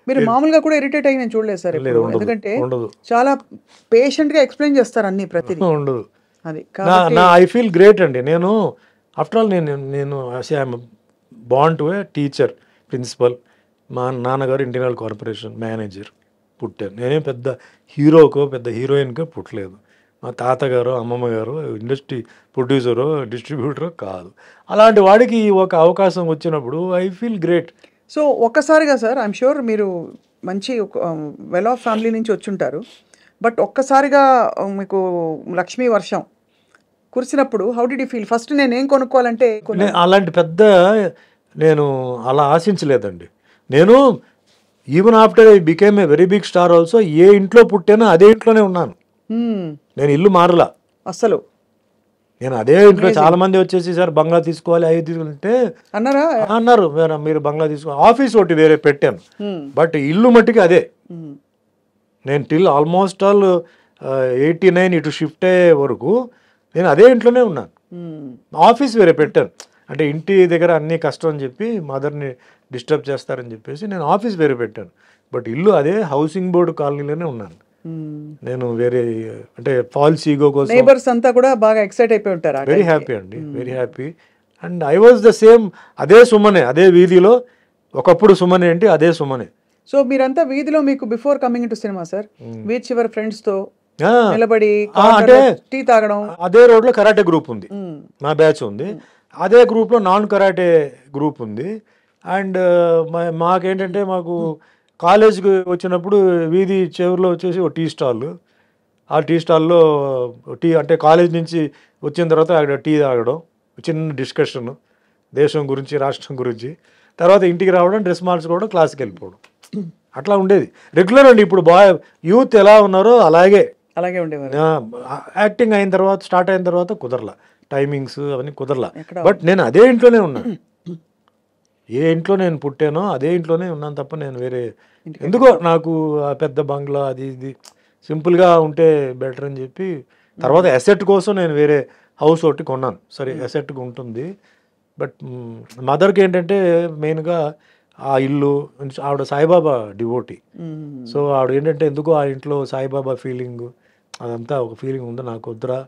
మీరు మామూలుగా కూడా ఇరిటేట్ అయ్యి నేను చూడలేదు సార్ ఇప్పుడు. ఎందుకంటే చాలా పేషెంట్ గా ఎక్స్ప్లెయిన్ చేస్తారు అన్ని ప్రతిదీ. ఉండదు. అది ఐ ఫీల్ గ్రేట్ అండి. నేను ఆఫ్టర్ ఆల్ నేను I'm born to a teacher, principal. మా నాన్నగారు ఇంటర్నల్ కార్పొరేషన్ మేనేజర్ పుట్టాను. నేనేం పెద్ద హీరోకో పెద్ద హీరోయిన్కో పుట్టలేదు. మా తాతగారు అమ్మమ్మ గారు ఇండస్ట్రీ ప్రొడ్యూసరో డిస్ట్రిబ్యూటరో కాదు. అలాంటి వాడికి ఒక అవకాశం వచ్చినప్పుడు ఐ ఫీల్ గ్రేట్. సో ఒక్కసారిగా సార్ ఐఎమ్ షూర్ మీరు మంచి వెల్ ఆఫ్ ఫ్యామిలీ నుంచి వచ్చుంటారు. బట్ ఒక్కసారిగా మీకు లక్ష్మీ వర్షం కురిసినప్పుడు how did you feel? First నేనేం కొనుక్కోవాలంటే అలాంటి పెద్ద నేను అలా ఆశించలేదండి. నేను even after I became a very big star also ఏ ఇంట్లో పుట్టానో అదే ఇంట్లోనే ఉన్నాను. నేను ఇల్లు మారలా అసలు. నేను అదే ఇంట్లో చాలా మంది వచ్చేసి సార్ బంగ్లా తీసుకోవాలి అవి తీసుకుంటే అన్నారు. మీరు బంగ్లా తీసుకోవాలి, ఆఫీస్ ఒకటి వేరే పెట్టాను, బట్ ఇల్లు మట్టికి అదే. నేను టిల్ ఆల్మోస్ట్ ఆల్ 89 ఇటు షిఫ్ట్ అయ్యే వరకు నేను అదే ఇంట్లోనే ఉన్నాను. ఆఫీస్ వేరే పెట్టాను. అంటే ఇంటి దగ్గర అన్నీ కష్టం అని చెప్పి మదర్ని డిస్టర్బ్ చేస్తారని చెప్పేసి నేను ఆఫీస్ వేరే పెట్టాను. బట్ ఇల్లు అదే హౌసింగ్ బోర్డు కాలనీలోనే ఉన్నాను. నేను వేరే అంటే ఫాల్స్ ఈగో కోసం నైబర్స్ అంతా కూడా బాగా ఎక్సైట్ అయిపోయి ఉంటారు. వెరీ హ్యాపీ అండి, very happy. And I was the same, అదే సుమనే, అదే వీధిలో ఒకప్పుడు సుమనే ఏంటి అదే సుమనే. సో మీరంతా వీధిలో మీకు before coming to cinema sir beach చివరి ఫ్రెండ్స్ తో నిలబడి అంటే టీ తాగడం. అదే రోడ్ లో కరాటే గ్రూప్ ఉంది, మా బ్యాచ్ ఉంది. అదే గ్రూప్ లో నాన్ కరాటే గ్రూప్ ఉంది. అండ్ మాకేంటంటే మాకు కాలేజ్కి వచ్చినప్పుడు వీధి చివరిలో వచ్చేసి ఒక టీ స్టాల్. ఆ టీ స్టాల్లో టీ అంటే కాలేజ్ నుంచి వచ్చిన తర్వాత అక్కడ టీ తాగడం, చిన్న డిస్కషన్ దేశం గురించి రాష్ట్రం గురించి, తర్వాత ఇంటికి రావడం, డ్రెస్ మార్చుకోవడం, క్లాస్కి వెళ్ళిపోవడం, అట్లా ఉండేది రెగ్యులర్ అండి. ఇప్పుడు యూత్ ఎలా ఉన్నారో అలాగే ఉండేవారు. యాక్టింగ్ అయిన తర్వాత స్టార్ట్ అయిన తర్వాత కుదరలా, టైమింగ్స్ అవన్నీ కుదరలా. బట్ నేను అదే ఇంట్లోనే ఉన్నాను. ఏ ఇంట్లో నేను పుట్టానో అదే ఇంట్లోనే ఉన్నాను తప్ప నేను వేరే ఎందుకో నాకు ఆ పెద్ద బంగ్లా అది ఇది సింపుల్గా ఉంటే బెటర్ అని చెప్పి తర్వాత అసెట్ కోసం నేను వేరే హౌస్ ఒకటి కొన్నాను. సరే అసెట్గా ఉంటుంది. బట్ మదర్కి ఏంటంటే మెయిన్గా ఆ ఇల్లు, ఆవిడ సాయిబాబా డివోటీ. సో ఆవిడ ఏంటంటే ఎందుకో ఆ ఇంట్లో సాయిబాబా ఫీలింగ్ అదంతా ఒక ఫీలింగ్ ఉంది. నాకు వద్దురా,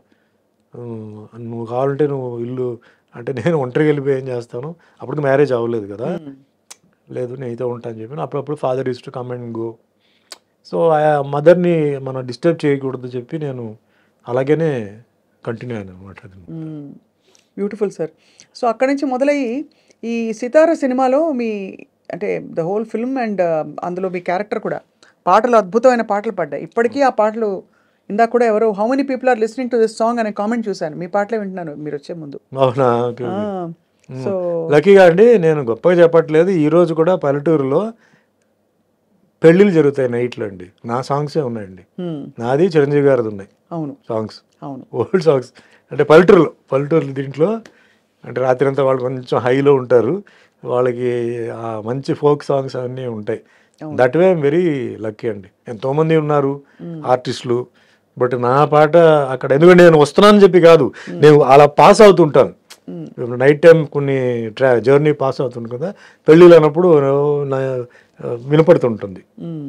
నువ్వు కావాలంటే నువ్వు ఇల్లు అంటే నేను ఒంటరికి వెళ్ళిపోయి ఏం చేస్తాను, అప్పటికి మ్యారేజ్ అవ్వలేదు కదా, లేదు నేనైతే ఉంటాను చెప్పి అప్పుడప్పుడు father use to come and go. So ఆ మదర్ని మనం డిస్టర్బ్ చేయకూడదు చెప్పి నేను అలాగనే కంటిన్యూ అయ్యాను అనమాట. Beautiful sir. సో అక్కడి నుంచి మొదలయ్యి ఈ సితార సినిమాలో మీ అంటే ద హోల్ ఫిల్మ్ అండ్ అందులో మీ క్యారెక్టర్ కూడా పాటలు అద్భుతమైన పాటలు పడ్డాయి. ఇప్పటికీ ఆ పాటలు ఇందాక కూడా ఎవరో how many people are listening to this song అనే కామెంట్ చూశాను. మీ పాటలే వింటున్నాను మీరు వచ్చే ముందు. అవునా? సో లక్కీగా అండి, నేను గొప్పగా చెప్పట్లేదు. ఈరోజు కూడా పల్లెటూరులో పెళ్ళిళ్ళు జరుగుతాయి నైట్లో అండి, నా సాంగ్సే ఉన్నాయండి. నాది చిరంజీవి గారిది ఉన్నాయి. అవును సాంగ్స్, అవును ఓల్డ్ సాంగ్స్. అంటే పల్లెటూరు దీంట్లో అంటే రాత్రి అంతా వాళ్ళు కొంచెం హైలో ఉంటారు, వాళ్ళకి మంచి ఫోక్ సాంగ్స్ అవన్నీ ఉంటాయి. That way I'm very lucky అండి. ఎంతోమంది ఉన్నారు ఆర్టిస్టులు, బట్ నా పాట అక్కడ ఎందుకంటే నేను వస్తున్నానని చెప్పి కాదు, నేను అలా పాస్ అవుతుంటాను. నైట్ టైం కొన్ని జర్నీ పాస్ అవుతుంది కదా, పెళ్ళిళ్ళు అన్నప్పుడు వినపడుతుంటుంది.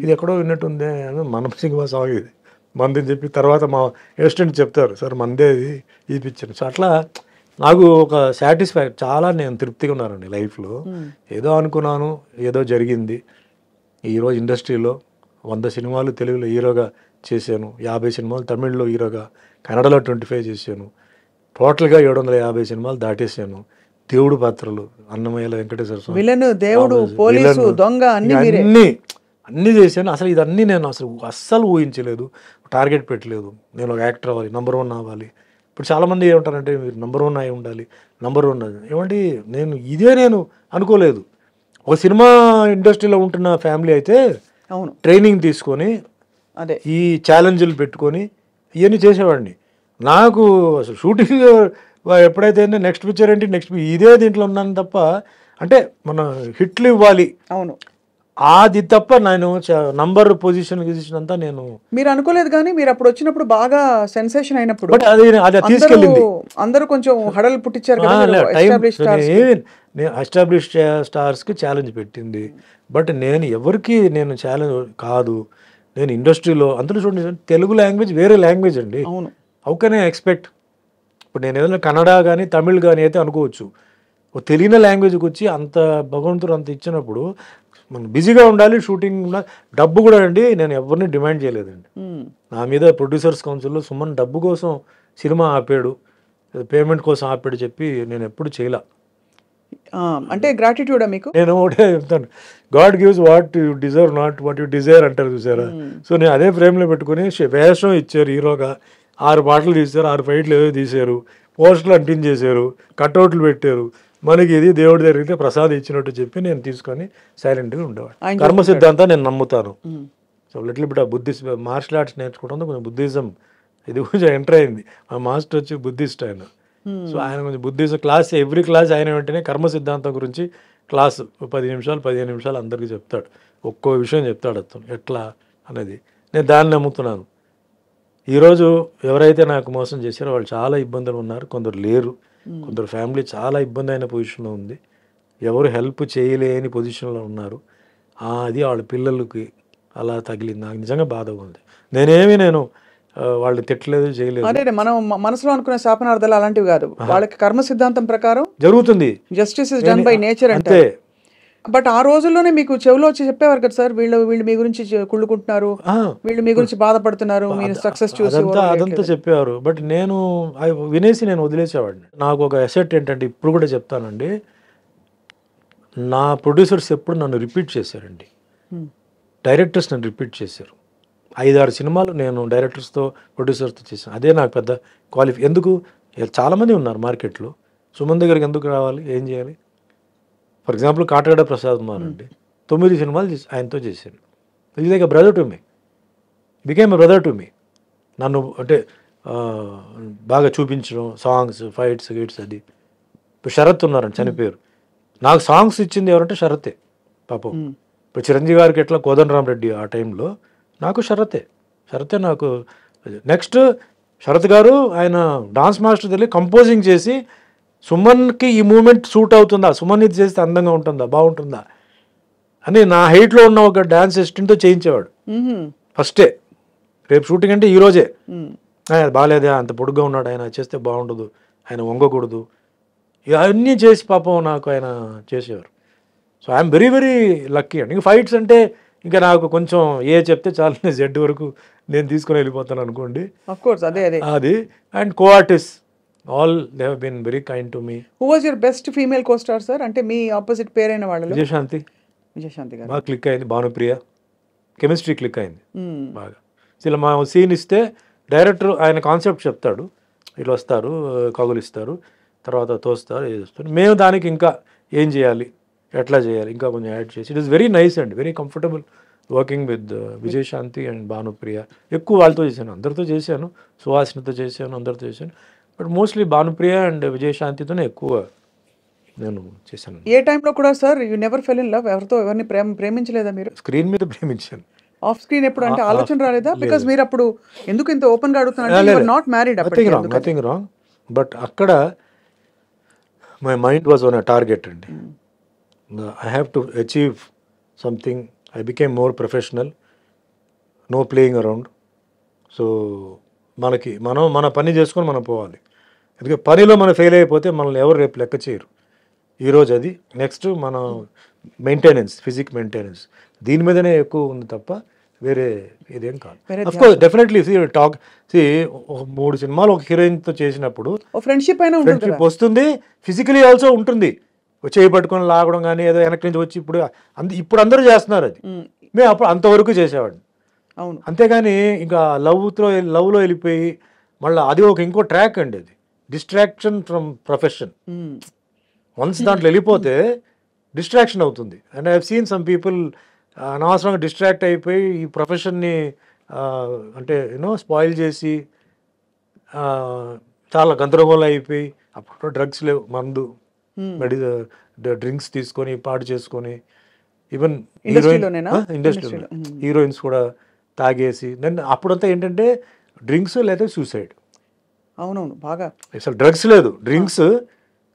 ఇది ఎక్కడో విన్నట్టుంది అని మన సినిమా సాంగ్ ఇది మందని చెప్పి తర్వాత మా అసిస్టెంట్ చెప్తారు, సార్ మందే ఇది ఈ పిక్చర్. సో అట్లా నాకు ఒక చాలా నేను తృప్తిగా ఉన్నానండి లైఫ్లో. ఏదో అనుకున్నాను, ఏదో జరిగింది. ఈరోజు ఇండస్ట్రీలో 100 సినిమాలు తెలుగులో హీరోగా చేశాను, 50 సినిమాలు తమిళ్లో హీరోగా, కన్నడలో 25 చేశాను, టోటల్గా 750 సినిమాలు దాటేశాను. దేవుడు పాత్రలు అన్నమయ్యలో వెంకటేశ్వర స్వామి, దేవుడు, పోలీసు, దొంగ అన్నీ చేశాను. అసలు ఇదన్నీ నేను అస్సలు ఊహించలేదు, టార్గెట్ పెట్టలేదు. నేను ఒక యాక్టర్ అవ్వాలి, నెంబర్ 1 అవ్వాలి. ఇప్పుడు చాలామంది ఏమంటారంటే మీరు నెంబర్ 1 అయి ఉండాలి, నెంబర్ 1 ఏమంటే నేను అనుకోలేదు. ఒక సినిమా ఇండస్ట్రీలో ఉంటున్న ఫ్యామిలీ అయితే ట్రైనింగ్ తీసుకొని ఈ ఛాలెంజ్లు పెట్టుకొని ఇవన్నీ చేసేవాడిని. నాకు అసలు షూటింగ్ ఎప్పుడైతే నెక్స్ట్ పిక్చర్ ఏంటి ఇదే దీంట్లో ఉన్నాను తప్ప, అంటే మన హిట్లు ఇవ్వాలి, అవును అది తప్ప నేను నంబర్ పొజిషన్ అంతా నేను మీరు అనుకోలేదు కానీ మీరు అప్పుడు వచ్చినప్పుడు బాగా సెన్సేషన్ అయినప్పుడు బట్ అది అది తీసుకెళ్ళింది అందరూ కొంచెం హడలు పుట్టించారు కదా నేను ఎస్టాబ్లిష్ స్టార్స్కి ఛాలెంజ్ పెట్టింది. బట్ నేను ఎవరికి నేను ఛాలెంజ్ కాదు. నేను ఇండస్ట్రీలో అందులో చూడండి, తెలుగు లాంగ్వేజ్ వేరే లాంగ్వేజ్ అండి. అవును, హౌ కెన్ ఐ ఎక్స్పెక్ట్? ఇప్పుడు నేను ఏదైనా కన్నడ కానీ తమిళ్ కానీ అయితే అనుకోవచ్చు. తెలియని లాంగ్వేజ్కి వచ్చి అంత భగవంతుడు అంత ఇచ్చినప్పుడు మనం బిజీగా ఉండాలి, షూటింగ్ ఉండాలి. డబ్బు కూడా అండి నేను ఎవరిని డిమాండ్ చేయలేదండి. నా మీద ప్రొడ్యూసర్స్ కౌన్సిల్లో సుమన్ డబ్బు కోసం సినిమా ఆపాడు, పేమెంట్ కోసం ఆపాడు చెప్పి నేను ఎప్పుడు చేయలే. అంటే గ్రాటిట్యూడా మీకు? నేను ఒకటే చెప్తాను, God gives what you deserve not what you Dzire అంటారు చూసారా. సో నేను అదే ఫ్రేమ్లో పెట్టుకుని వేషం ఇచ్చారు, హీరోగా 6 పాటలు తీశారు, 6 ఫైట్లు ఏదో తీశారు, పోస్టులు అంటించేశారు, కట్అవుట్లు పెట్టారు. మనకి ఇది దేవుడి జరిగితే ప్రసాదం ఇచ్చినట్టు చెప్పి నేను తీసుకొని సైలెంట్గా ఉండేవాడు. కర్మ సిద్ధాంతం నేను నమ్ముతాను. So little bit Buddhist martial arts నేర్చుకోవడం కొంచెం బుద్ధిజం ఇది కొంచెం ఎంటర్ అయింది. మా మాస్టర్ వచ్చి బుద్ధిస్ట్ ఆయన. సో ఆయన కొంచెం బుద్ధిజం క్లాస్, ఎవ్రీ క్లాస్ ఆయన వెంటనే కర్మ సిద్ధాంతం గురించి క్లాసు 10 నిమిషాలు 15 నిమిషాలు అందరికీ చెప్తాడు, ఒక్కో విషయం చెప్తాడు అతను ఎట్లా అనేది. నేను దాన్ని నమ్ముతున్నాను. ఈరోజు ఎవరైతే నాకు మోసం చేశారో వాళ్ళు చాలా ఇబ్బందులు ఉన్నారు, కొందరు లేరు, కొందరు ఫ్యామిలీ చాలా ఇబ్బంది అయిన పొజిషన్లో ఉంది, ఎవరు హెల్ప్ చేయలేని పొజిషన్లో ఉన్నారు. అది వాళ్ళ పిల్లలకి అలా తగిలింది. నాకు నిజంగా బాధగా ఉంది. నేను వాళ్ళు తిట్టలేదు, చేయలేదు. అదే మనం మనసులో అనుకునే శాపనార్థాలు అలాంటివి కాదు, వాళ్ళకి కర్మ సిద్ధాంతం ప్రకారం జరుగుతుంది. Justice is done by nature అంటే. బట్ ఆ రోజుల్లోనే మీకు చెవులో వచ్చి చెప్పేవారు కదా సార్, వీళ్ళు మీ గురించి కుళ్ళుకుంటున్నారు, వీళ్ళు మీ గురించి బాధపడుతున్నారు, మీరు సక్సెస్ చూసి అదంతా చెప్పేవారు. బట్ నేను వినేసి నేను వదిలేసేవాడిని. నాకు ఒక అసెట్ ఏంటంటే ఇప్పుడు కూడా చెప్తానండి, నా ప్రొడ్యూసర్స్ ఎప్పుడు నన్ను రిపీట్ చేశారండి, డైరెక్టర్స్ నన్ను రిపీట్ చేశారు. 5-6 సినిమాలు నేను డైరెక్టర్స్తో ప్రొడ్యూసర్స్తో చేశాను. అదే నాకు పెద్ద ఎందుకు చాలామంది ఉన్నారు మార్కెట్లో, సుమన్ దగ్గరికి ఎందుకు రావాలి, ఏం చేయాలి? ఫర్ ఎగ్జాంపుల్ కాటగడ ప్రసాద్ కుమార్ అండి, 9 సినిమాలు ఆయనతో చేశాను. ఇది like brother to me, became a brother to me. నన్ను అంటే బాగా చూపించడం, సాంగ్స్, ఫైట్స్, గిట్స్. అది ఇప్పుడు శరత్ ఉన్నారండి, చనిపోయారు. నాకు సాంగ్స్ ఇచ్చింది ఎవరంటే శరతే పాపం. ఇప్పుడు చిరంజీవి గారికి ఎట్లా కోదండరామ్ రెడ్డి ఆ టైంలో, నాకు శరతే నాకు. నెక్స్ట్ శరత్ గారు ఆయన డాన్స్ మాస్టర్ వెళ్ళి కంపోజింగ్ చేసి సుమన్కి ఈ మూమెంట్ సూట్ అవుతుందా, సుమన్ ఇది చేస్తే అందంగా ఉంటుందా, బాగుంటుందా అని నా హైట్లో ఉన్న ఒక డాన్స్ అసిస్టెంట్తో చేయించేవాడు ఫస్టే. రేపు షూటింగ్ అంటే ఈరోజే బాగాలేదా, అంత పొడుగ్గా ఉన్నాడు ఆయన, చేస్తే బాగుండదు, ఆయన వంగకూడదు, ఇవన్నీ చేసి పాపం నాకు ఆయన చేసేవారు. So I'm very very lucky అండి. ఇంకా ఫైట్స్ అంటే ఇంకా నాకు కొంచెం చెప్తే చాలా జెడ్ వరకు నేను తీసుకొని వెళ్ళిపోతాను అనుకోండి. అది and co artist all they have been very kind to me. Who was your best female co-star sir? అంటే మీ ఆపోజిట్ పేరైన వాళ్ళలో విజయశాంతి గారు బాగా క్లిక్ అయింది, భానుప్రియ కెమిస్ట్రీ క్లిక్ అయింది బాగా. అసలు మా సీన్ ఇస్తే డైరెక్టర్ ఆయన కాన్సెప్ట్ చెప్తాడు, ఇట్లా వస్తారు, కగులిస్తారు, తర్వాత తోస్తారు, చేస్తారు, మేము దానికి ఇంకా ఏం చేయాలి, ఎట్లా చేయాలి, ఇంకా కొంచెం యాడ్ చేసి. It is very nice and very comfortable working with Vijayashanti and Bhanupriya. ఎక్కువ వాళ్ళతో చేశాను, అందరితో చేశాను, సుహాసినితో చేశాను, అందరితో చేశాను. బట్ మోస్ట్లీ భానుప్రియ అండ్ విజయశాంతితోనే ఎక్కువ నేను చేశాను. ఏ టైంలో కూడా sir you never fell in love? ఎవరిని ప్రేమించలేదా మీరు? స్క్రీన్ మీద ప్రేమించాను. ఆఫ్ స్క్రీన్ ఎప్పుడు అంటే ఆలోచన రాలేదా? బికాజ్ మీరు అప్పుడు ఎందుకు ఇంత ఓపెన్ గా అడుగుతున్నారు? Not married. Nothing wrong. But అక్కడ my mind was on a target అండి. I have to achieve something. I became more professional, no playing around. So మనం మన పని చేసుకొని మనం పోవాలి. ఎందుకంటే పనిలో మనం ఫెయిల్ అయిపోతే మనల్ని ఎవరు రేపు లెక్క చేయరు. ఈరోజు అది. నెక్స్ట్ మన మెయింటెనెన్స్, ఫిజిక్ మెయింటెనెన్స్, దీని మీదనే ఎక్కువ ఉంది తప్ప వేరే ఇదేం కాదు. అఫ్కోర్స్ డెఫినెట్లీ ఒక 3 సినిమాలు ఒక హీరోయిన్తో చేసినప్పుడు ఫ్రెండ్షిప్ వస్తుంది, ఫిజికలీ ఆల్సో ఉంటుంది. చేయి పట్టుకొని లాగడం కానీ ఏదో వెనక్కి నుంచి వచ్చి ఇప్పుడు అందరూ చేస్తున్నారు. అది మేము అప్పుడు అంతవరకు చేసేవాడిని. అవును. అంతేగాని ఇంకా లవ్లో వెళ్ళిపోయి మళ్ళీ అది ఇంకో ట్రాక్ అండి, అది డిస్ట్రాక్షన్ ఫ్రమ్ ప్రొఫెషన్. వన్స్ దాంట్లో వెళ్ళిపోతే డిస్ట్రాక్షన్ అవుతుంది. And I have seen some people అనవసరంగా డిస్ట్రాక్ట్ అయిపోయి ఈ ప్రొఫెషన్ని అంటే స్పాయిల్ చేసి చాలా గందరగోళం అయిపోయి, అప్పుడు డ్రగ్స్ లేవు, మందు డ్రింక్స్ తీసుకొని పాడు చేసుకొని ఈవెన్ ఇండస్ట్రీలోనేనా? ఇండస్ట్రీలో హీరోయిన్స్ కూడా తాగేసి దెన్ అప్పుడంతా ఏంటంటే డ్రింక్స్ లేదా సూసైడ్. అవునవును, బాగా. అసలు డ్రగ్స్ లేదు, డ్రింక్స్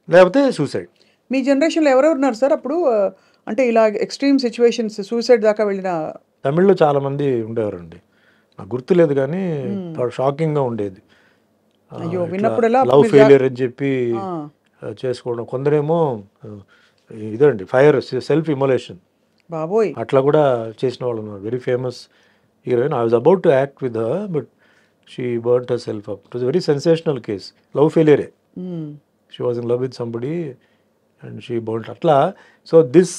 లేకపోతే సూసైడ్. మీ జనరేషన్లో ఎవరెవరు ఉన్నారు సార్ అప్పుడు? అంటే ఇలా ఎక్స్ట్రీమ్ సిచ్యువేషన్స్, సూసైడ్ దాకా వెళ్ళిన? తమిళ్లో చాలా మంది ఉండేవారండి, నాకు గుర్తులేదు కానీ షాకింగ్గా ఉండేది. అయ్యో, విన్నప్పుడల్లా లవ్ ఫెయిలియర్ అని చెప్పి చేసుకోవడం, కొందరేమో ఇదండి ఫైర్, సెల్ఫ్ ఇమోలేషన్, బాబోయ్. అట్లా కూడా చేసిన వాళ్ళు ఉన్నారు. Very famous heroine. I was about to act with her but she burnt herself up. It was very sensational case. Love ఫెయిలియరే, she was in love with somebody and she burnt అట్లా. So this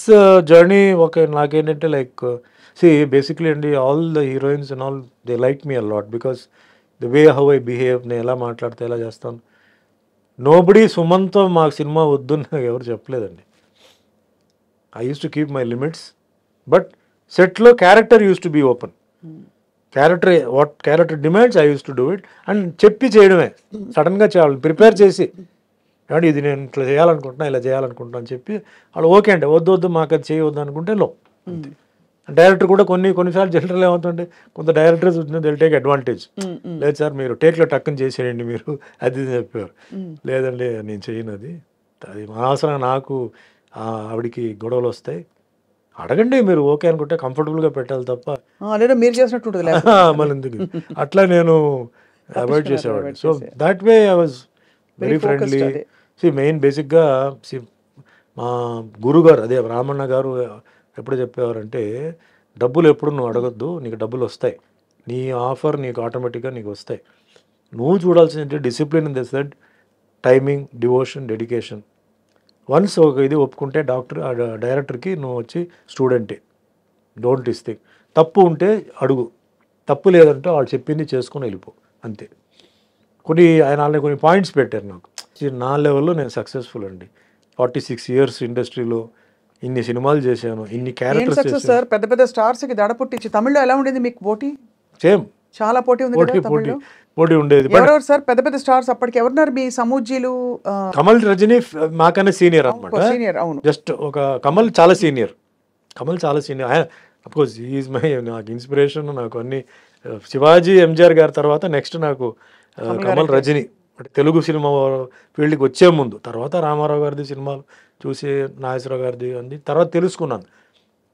journey ఒక నాకేంటంటే like basically అండి all the heroines and all they like me a lot because the way how I behave, నేను ఎలా మాట్లాడితే ఎలా చేస్తాను. నోబడీ సుమంత్తో మాకు సినిమా వద్దు నాకు ఎవరు చెప్పలేదండి. I use to keep my limits but సెట్లో character use to be open. Character what character demands I use to do it and చెప్పి చేయడమే. సడన్గా చేయాలి, ప్రిపేర్ చేసి కాబట్టి ఇది నేను ఇట్లా చేయాలనుకుంటున్నా, ఇలా చేయాలనుకుంటున్నా అని చెప్పి వాళ్ళు ఓకే అంటే వద్దు మాకు అది చేయవద్దు అనుకుంటే లో. డైరెక్టర్ కూడా కొన్నిసార్లు జనరల్ ఏమవుతుంటే కొంత డైరెక్టర్స్ దిల్ టేక్ అడ్వాంటేజ్. లేదు సార్ మీరు టేక్లో టక్కుని చేసేయండి మీరు అది చెప్పారు. లేదండి నేను చేయను, అది అనవసరంగా నాకు ఆవిడికి గొడవలు వస్తాయి. అడగండి మీరు ఓకే అనుకుంటే కంఫర్టబుల్గా పెట్టాలి తప్ప లేదా మీరు చేసినట్టు మళ్ళీ ఎందుకు అట్లా నేను అవాయిడ్ చేసేవాడిని. So that way I was very friendly. Main బేసిక్గా మా గురుగారు అదే రామన్న గారు ఎప్పుడు చెప్పేవారంటే డబ్బులు ఎప్పుడు నువ్వు అడగొద్దు, నీకు డబ్బులు వస్తాయి, నీ ఆఫర్ నీకు ఆటోమేటిక్గా నీకు వస్తాయి. నువ్వు చూడాల్సింది discipline in the set, timing, devotion, dedication. Once ఒక ఇది ఒప్పుకుంటే డైరెక్టర్కి నువ్వు వచ్చి స్టూడెంటే, డోంట్ థింక్. తప్పు ఉంటే అడుగు, తప్పు లేదంటే వాళ్ళు చెప్పింది చేసుకుని వెళ్ళిపో అంతే. ఆయన కొన్ని పాయింట్స్ పెట్టారు నాకు. నా లెవెల్లో నేను సక్సెస్ఫుల్ అండి. 46 years ఇండస్ట్రీలో ఇన్ని సినిమాలు చేశాను, ఇన్ని క్యారెక్టర్స్. సార్ పెద్ద పెద్ద స్టార్స్కి దడ పుట్టించి తమిళ్లో ఎలా ఉండేది మీకు పోటీ? సేమ్, చాలా పోటీ ఉంది, పోటీ ఉండేది. ఎవరెవరు సార్ పెద్ద పెద్ద స్టార్స్ అప్పటికి ఎవరున్నారు మీ సమూజీలు? కమల్, రజనీ మాకన్నా సీనియర్ అనమాట. సీనియర్, అవును. జస్ట్ ఒక కమల్ చాలా సీనియర్. అఫ్కోర్స్ ఈజ్ మై నాకు ఇన్స్పిరేషన్. నాకు అన్ని శివాజీ, ఎంజిఆర్ గారి తర్వాత నెక్స్ట్ నాకు కమల్, రజనీ. అంటే తెలుగు సినిమా ఫీల్డ్కి వచ్చే ముందు, తర్వాత రామారావు గారిది సినిమాలు చూసి, నాగేశ్వరరావు గారిది అన్ని తర్వాత తెలుసుకున్నాను.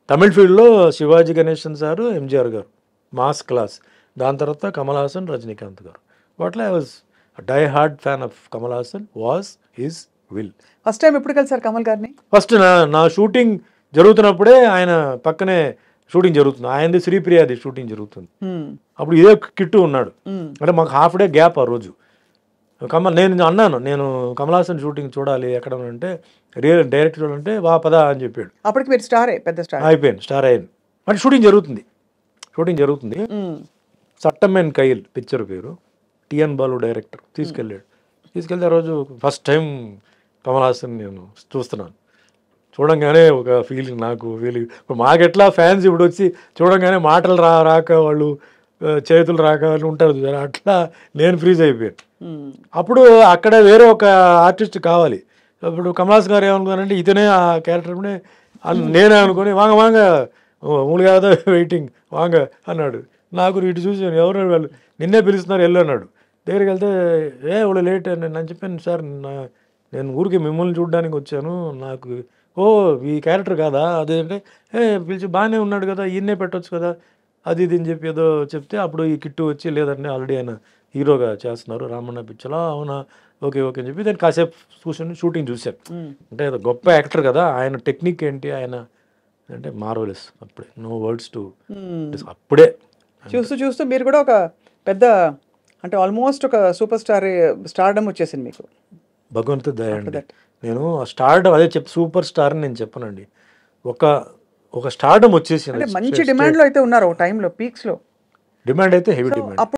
తమిళ్ ఫీల్డ్లో శివాజీ గణేశన్ సారు, ఎంజిఆర్ గారు మాస్ క్లాస్. దాని తర్వాత కమల్ హాసన్, రజనీకాంత్ గారు. వాటిలో I was die hard fan of Kamal Haasan, was his will. First time ఎప్పుడు కలిసారు కమల్ గారిని? ఫస్ట్ నా షూటింగ్ జరుగుతున్నప్పుడే ఆయన పక్కనే షూటింగ్ జరుగుతుంది. ఆయనది శ్రీప్రియాది షూటింగ్ జరుగుతుంది. అప్పుడు ఇదే కిట్టు ఉన్నాడు. అంటే మాకు హాఫ్ డే గ్యాప్ ఆ రోజు. నేను అన్నాను, నేను కమల్ హాసన్ షూటింగ్ చూడాలి ఎక్కడ అంటే, డైరెక్టర్ అంటే వా పదా అని చెప్పాడు. అప్పటికి మీరు స్టారే, పెద్ద స్టార్ అయిపోయాను, స్టార్ అయ్యాను. అంటే షూటింగ్ జరుగుతుంది. సట్టమెన్ కైల్ పిక్చర్ పేరు. టిఎన్ బాలు డైరెక్టర్ తీసుకెళ్తే ఆ రోజు ఫస్ట్ టైం కమల్ హాసన్ నేను చూస్తున్నాను. చూడంగానే ఒక ఫీలింగ్, ఇప్పుడు మాకెట్లా ఫ్యాన్స్ ఇప్పుడు వచ్చి చూడంగానే మాటలు రాక వాళ్ళు చేతులు రాక ఉంటారు, అట్లా నేను ఫ్రీజ్ అయిపోయాను. అప్పుడు అక్కడ వేరే ఒక ఆర్టిస్ట్ కావాలి. ఇప్పుడు కమల్ హాసన్ గారు ఏమనుకున్నారంటే ఇతనే ఆ క్యారెక్టర్ నేనే అనుకుని వాంగ మూడు కాదా వెయిటింగ్ వాంగ అన్నాడు. నాకు ఇటు చూసి ఎవరు వాళ్ళు నిన్నే పిలుస్తున్నారు వెళ్ళు అన్నాడు. దగ్గరికి వెళ్తే వాళ్ళు లేట్ అని నేను చెప్పాను, సార్ నేను ఊరికి మిమ్మల్ని చూడడానికి వచ్చాను, నాకు ఈ క్యారెక్టర్ కాదా అదేంటే పిలిచి బాగానే ఉన్నాడు కదా, ఈయన్నే పెట్టవచ్చు కదా అది ఇది అని చెప్పి ఏదో చెప్తే అప్పుడు ఈ కిట్టు వచ్చి లేదండి ఆల్రెడీ ఆయన హీరోగా చేస్తున్నారు రామన్న పిక్చర్లో. అవునా, ఓకే అని చెప్పి నేను కాసేపు కూర్చొని షూటింగ్ చూశాను. అంటే గొప్ప యాక్టర్ కదా, ఆయన టెక్నిక్ ఏంటి, ఆయన అంటే మార్వెలస్. అప్పుడే నో వర్డ్స్ టు అప్పుడే చూస్తూ మీరు కూడా ఒక పెద్ద, అంటే ఆల్మోస్ట్ ఒక సూపర్ స్టార్డమ్ వచ్చేసింది మీకు. భగవంతుడి దయ అండి. నేను స్టార్డమ్ అదే సూపర్ స్టార్ అని నేను చెప్పనండి, ఒక స్టార్డమ్ వచ్చేసింది. మంచి డిమాండ్లో అయితే ఉన్నారు ఒక టైంలో, పీక్స్లో డిమాండ్ అయితే హెవీ డిమాండ్.